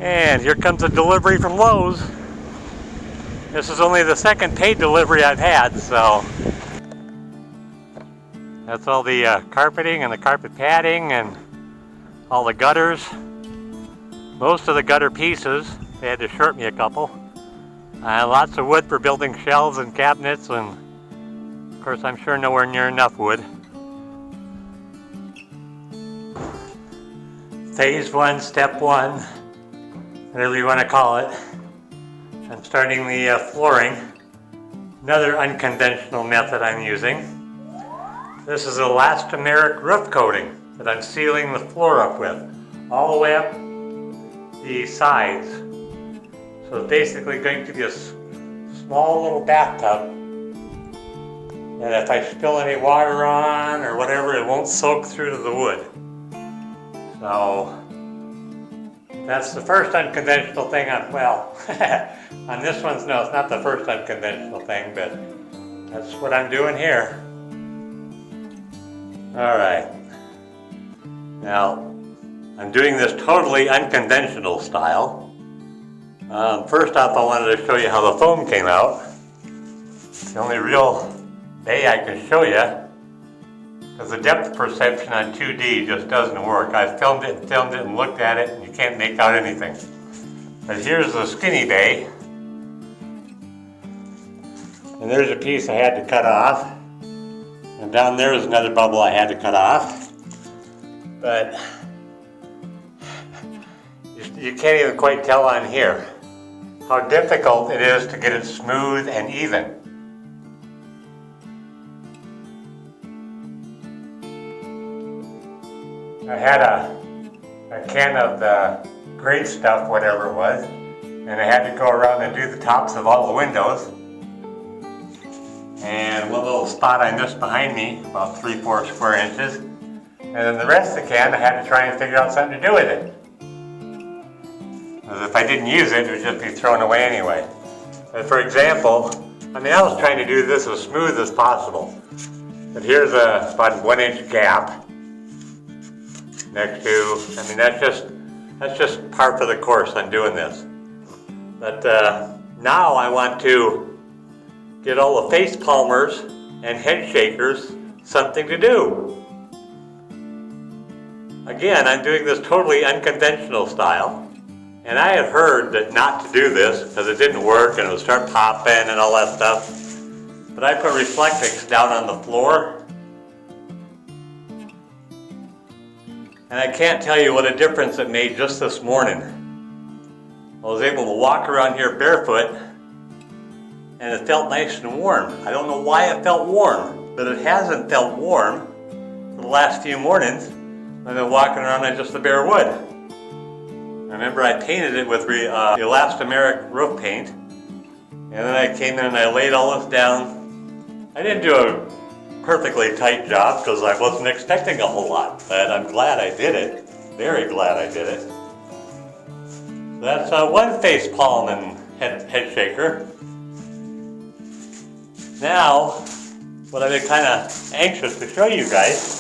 And here comes a delivery from Lowe's. This is only the second paid delivery I've had, so that's all the carpeting and the carpet padding and all the gutters. Most of the gutter pieces, they had to short me a couple. Lots of wood for building shelves and cabinets, and of course I'm sure nowhere near enough wood. Phase 1, step 1, whatever you want to call it. I'm starting the flooring. Another unconventional method I'm using. This is elastomeric roof coating that I'm sealing the floor up with, all the way up the sides. So it's basically going to be a small little bathtub, and if I spill any water on or whatever, it won't soak through to the wood. So that's the first unconventional thing on this one's, no, it's not the first unconventional thing, but that's what I'm doing here. Alright, now I'm doing this totally unconventional style. First off, I wanted to show you how the foam came out. It's the only real way I can show you, because the depth perception on 2D just doesn't work. I've filmed it and looked at it, and you can't make out anything. But here's the skinny bay. And there's a piece I had to cut off. And down there is another bubble I had to cut off. But you can't even quite tell on here how difficult it is to get it smooth and even. I had a can of the great stuff, whatever it was, and I had to go around and do the tops of all the windows. And one little spot I missed behind me, about 3-4 square inches. And then the rest of the can, I had to try and figure out something to do with it. Because if I didn't use it, it would just be thrown away anyway. But for example, I was trying to do this as smooth as possible. But here's about a 1-inch gap next to, that's just par for the course on doing this. But now I want to get all the face palmers and head shakers something to do. Again, I'm doing this totally unconventional style. And I had heard that not to do this because it didn't work and it would start popping and all that stuff. But I put Reflectix down on the floor. And I can't tell you what a difference it made just this morning. I was able to walk around here barefoot and it felt nice and warm. I don't know why it felt warm, but it hasn't felt warm for the last few mornings. I've been walking around on just the bare wood. I remember I painted it with elastomeric roof paint, and then I came in and I laid all this down. I didn't do a perfectly tight job because I wasn't expecting a whole lot, but I'm glad I did it. Very glad I did it. That's one face palm and head shaker. Now, what I've been kind of anxious to show you guys,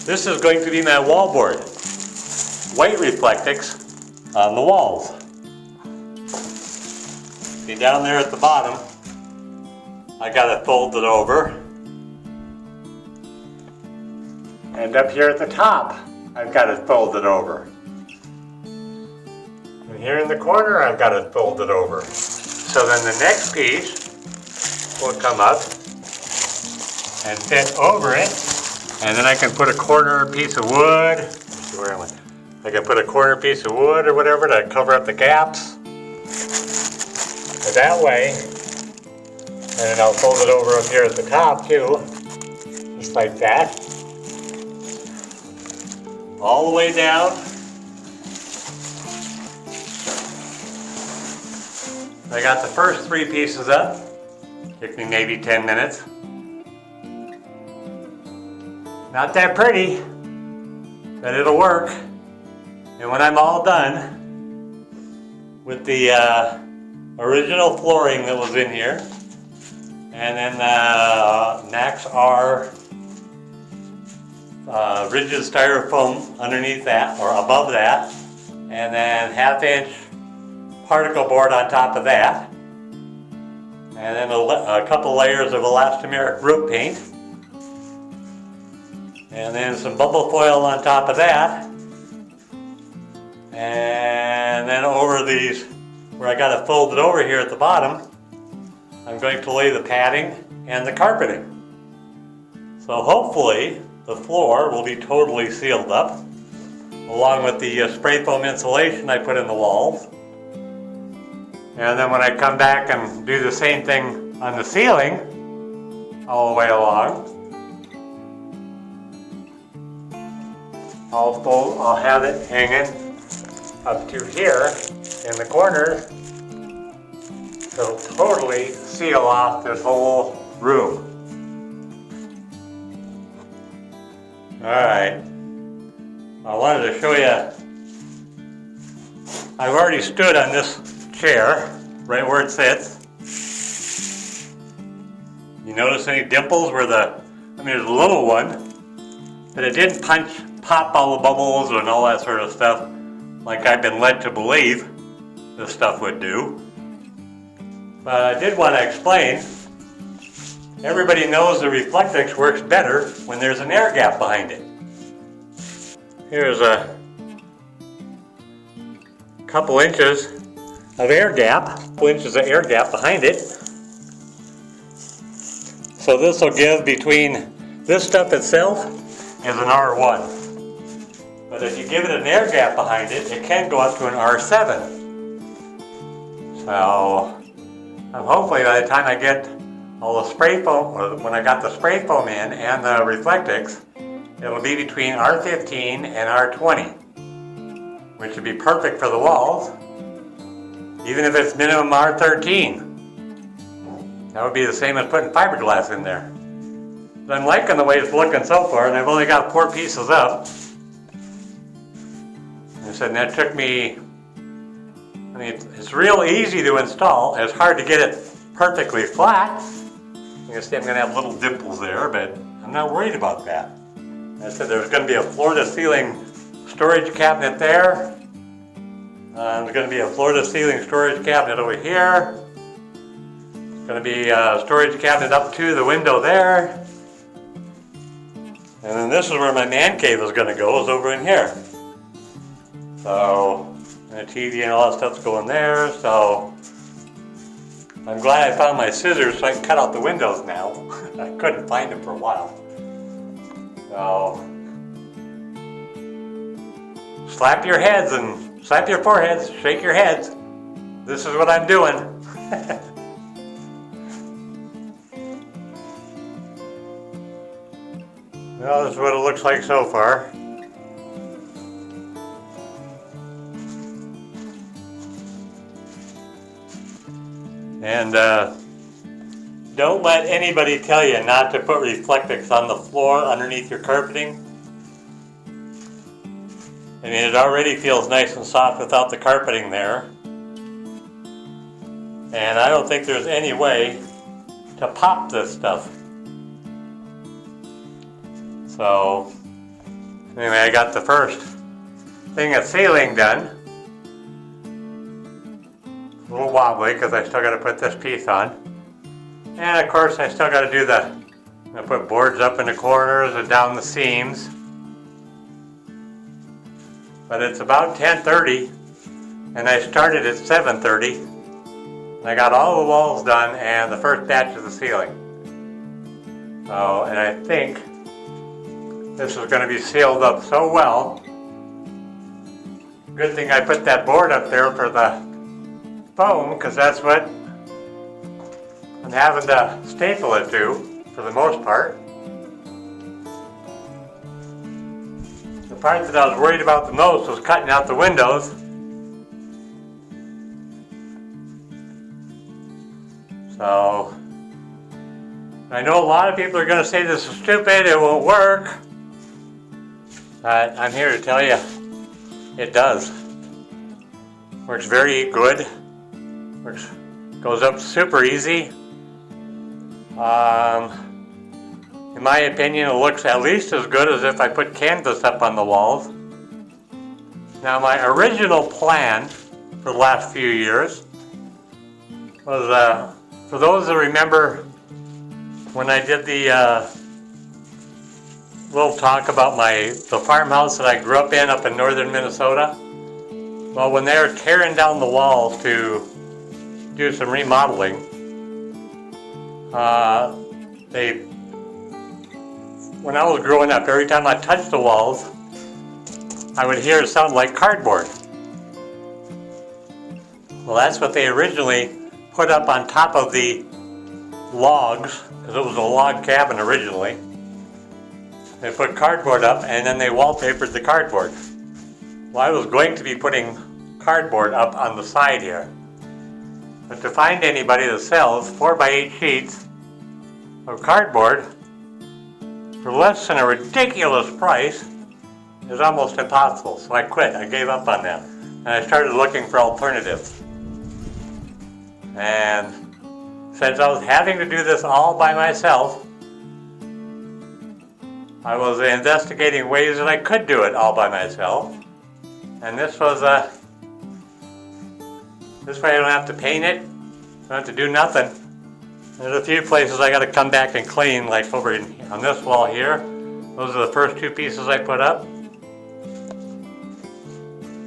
this is going to be my wallboard. White Reflectix on the walls. See down there at the bottom, I got it folded over. And up here at the top, I've got it folded over. And here in the corner, I've got it folded over. So then the next piece will come up and fit over it. And then I can put a corner piece of wood. Let's see, where am I? I can put a corner piece of wood or whatever to cover up the gaps. So that way, and then I'll fold it over up here at the top too, just like that. All the way down. I got the first 3 pieces up. Took me maybe 10 minutes. Not that pretty, but it'll work. And when I'm all done with the original flooring that was in here, and then Max R rigid styrofoam underneath that, or above that, and then 1/2 inch particle board on top of that, and then a couple layers of elastomeric root paint, and then some bubble foil on top of that, and then over these, where I got it folded over here at the bottom, I'm going to lay the padding and the carpeting. So hopefully the floor will be totally sealed up, along with the spray foam insulation I put in the walls. And then when I come back and do the same thing on the ceiling, all the way along, I'll have it hanging up to here in the corner. It'll totally seal off this whole room. Alright, I wanted to show you, I've already stood on this chair, right where it sits. You notice any dimples where there's a little one, but it didn't pop all the bubbles and all that sort of stuff like I've been led to believe this stuff would do. But I did want to explain, everybody knows the Reflectix works better when there's an air gap behind it. Here's a couple inches of air gap, behind it. So this will give between, this stuff itself is an R1. But if you give it an air gap behind it, it can go up to an R7. So hopefully by the time I get all the spray foam, or when I got the spray foam in and the Reflectix, it'll be between R15 and R20, which would be perfect for the walls, even if it's minimum R13. That would be the same as putting fiberglass in there. But I'm liking the way it's looking so far, and I've only got 4 pieces up. And I said that took me, it's real easy to install. It's hard to get it perfectly flat. You can see I'm going to have little dimples there, but I'm not worried about that. I said there's going to be a floor-to-ceiling storage cabinet there. There's going to be a floor-to-ceiling storage cabinet over here. There's going to be a storage cabinet up to the window there. And then this is where my man cave is going to go, is over in here. So, and the TV and all that stuff's going there, so I'm glad I found my scissors so I can cut out the windows now. I couldn't find them for a while. So, slap your foreheads, shake your heads. This is what I'm doing. Well, this is what it looks like so far. And don't let anybody tell you not to put Reflectix on the floor underneath your carpeting. I mean, it already feels nice and soft without the carpeting there. And I don't think there's any way to pop this stuff. So, anyway, I got the first thing of ceiling done. A little wobbly because I still got to put this piece on. And of course I still got to do I put boards up in the corners and down the seams. But it's about 10:30 and I started at 7:30. And I got all the walls done and the first batch of the ceiling. So, and I think this is going to be sealed up so well. Good thing I put that board up there for the foam, because that's what I'm having to staple it to for the most part. The part that I was worried about the most was cutting out the windows. So I know a lot of people are going to say this is stupid, it won't work. But I'm here to tell you, it does. Works very good. Goes up super easy. In my opinion, it looks at least as good as if I put canvas up on the walls. Now my original plan for the last few years was, for those that remember when I did the little talk about the farmhouse that I grew up in northern Minnesota. Well, when they were tearing down the walls to do some remodeling, when I was growing up, every time I touched the walls, I would hear it sound like cardboard. Well, that's what they originally put up on top of the logs, because it was a log cabin originally. They put cardboard up and then they wallpapered the cardboard. Well, I was going to be putting cardboard up on the side here. But to find anybody that sells 4x8 sheets of cardboard for less than a ridiculous price is almost impossible. So I quit. I gave up on them. And I started looking for alternatives. And since I was having to do this all by myself, I was investigating ways that I could do it all by myself. And this was this way I don't have to paint it, don't have to do nothing. There's a few places I got to come back and clean, like over on this wall here. Those are the first two pieces I put up.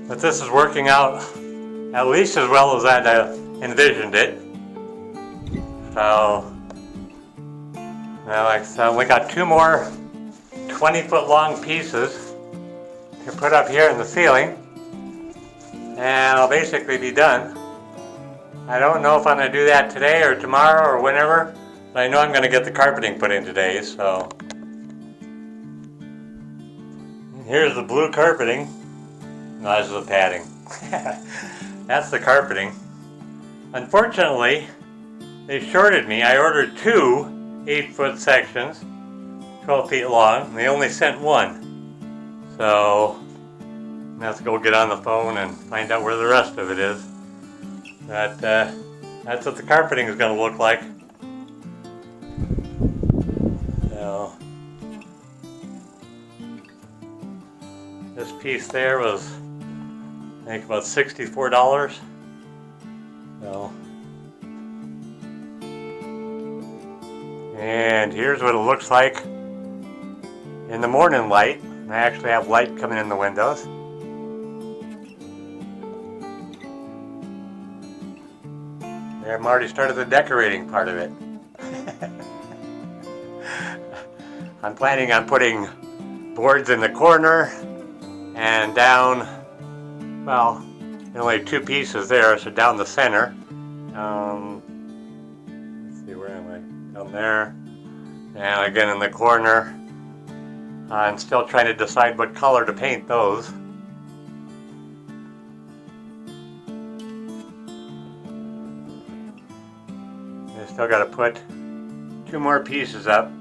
But this is working out at least as well as I envisioned it. So, I only got two more 20-foot long pieces to put up here in the ceiling, and I'll basically be done. I don't know if I'm going to do that today or tomorrow or whenever, but I know I'm going to get the carpeting put in today. So here's the blue carpeting. No, this is the padding. That's the carpeting. Unfortunately, they shorted me. I ordered two 8-foot sections, 12 feet long, and they only sent one. So I'm going to have to go get on the phone and find out where the rest of it is. But that's what the carpeting is going to look like. So this piece there was, I think, about $64. So, and here's what it looks like in the morning light. I actually have light coming in the windows. There, Marty started the decorating part of it. I'm planning on putting boards in the corner and down, well, only two pieces there, so down the center. Let's see, where am I? Down there. And again in the corner. I'm still trying to decide what color to paint those. I still got to put two more pieces up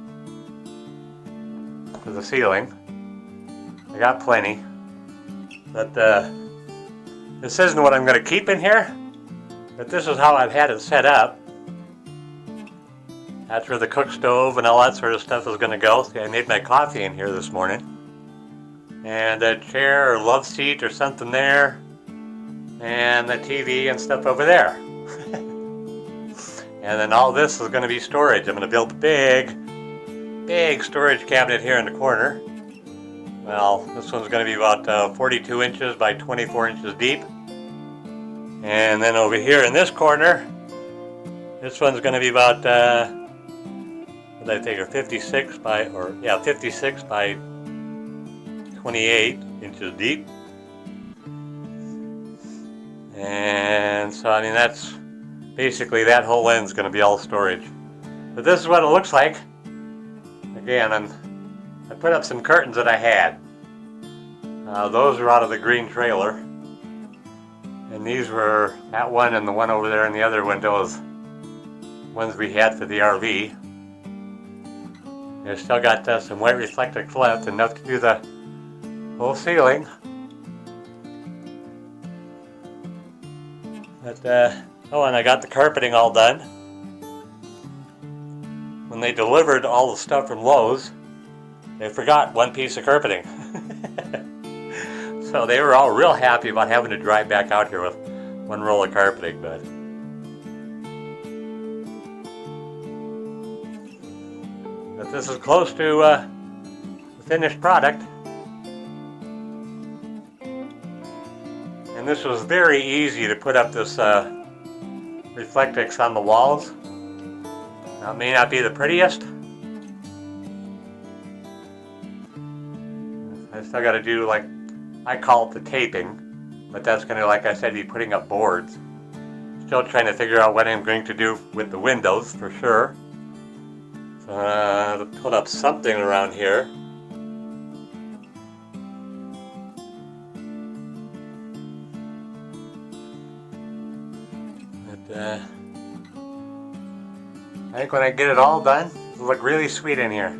to the ceiling. I got plenty, but this isn't what I'm going to keep in here, but this is how I've had it set up. That's where the cook stove and all that sort of stuff is going to go. See, I made my coffee in here this morning. And a chair or love seat or something there. And the TV and stuff over there. And then all this is going to be storage. I'm going to build a big storage cabinet here in the corner. Well, this one's going to be about 42 inches by 24 inches deep. And then over here in this corner, this one's going to be about, I think, 56 by 28 inches deep. And so, I mean, that's basically that whole end's going to be all storage. But this is what it looks like. Again, I put up some curtains that I had. Those are out of the green trailer. And these were, that one and the one over there in the other window is ones we had for the RV. I've still got some white reflectix left, enough to do the whole ceiling. But, oh, and I got the carpeting all done. When they delivered all the stuff from Lowe's, they forgot one piece of carpeting. So they were all real happy about having to drive back out here with one roll of carpeting, but this is close to the finished product. And this was very easy to put up this Reflectix on the walls. Now, it may not be the prettiest. I still got to do, like, I call it the taping, but that's going to, like I said, be putting up boards. Still trying to figure out what I'm going to do with the windows for sure. So to put up something around here. But I think when I get it all done, it'll look really sweet in here.